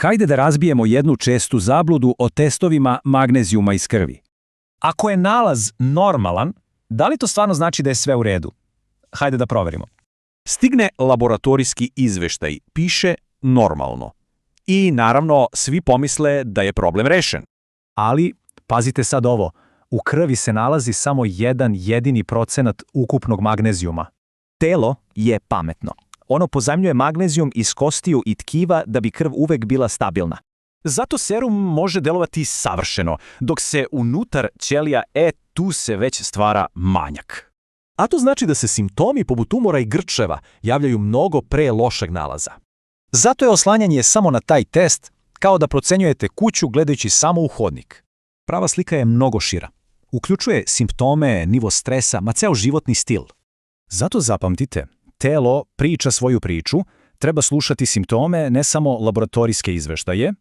Hajde da razbijemo jednu čestu zabludu o testovima magnezijuma iz krvi. Ako je nalaz normalan, da li to stvarno znači da je sve u redu? Hajde da proverimo. Stigne laboratorijski izveštaj, piše normalno. I naravno, svi pomisle da je problem rešen. Ali, pazite sad ovo, u krvi se nalazi samo 1% ukupnog magnezijuma. Telo je pametno. Ono pozajmljuje magnezijum iz kostiju i tkiva da bi krv uvek bila stabilna. Zato serum može delovati savršeno, dok se unutar ćelija, tu se već stvara manjak. A to znači da se simptomi poput tumora i grčeva javljaju mnogo pre lošeg nalaza. Zato je oslanjanje samo na taj test kao da procenjujete kuću gledajući samo u hodnik. Prava slika je mnogo šira. Uključuje simptome, nivo stresa, ma ceo životni stil. Zato zapamtite, telo priča svoju priču, treba slušati simptome, ne samo laboratorijske izveštaje,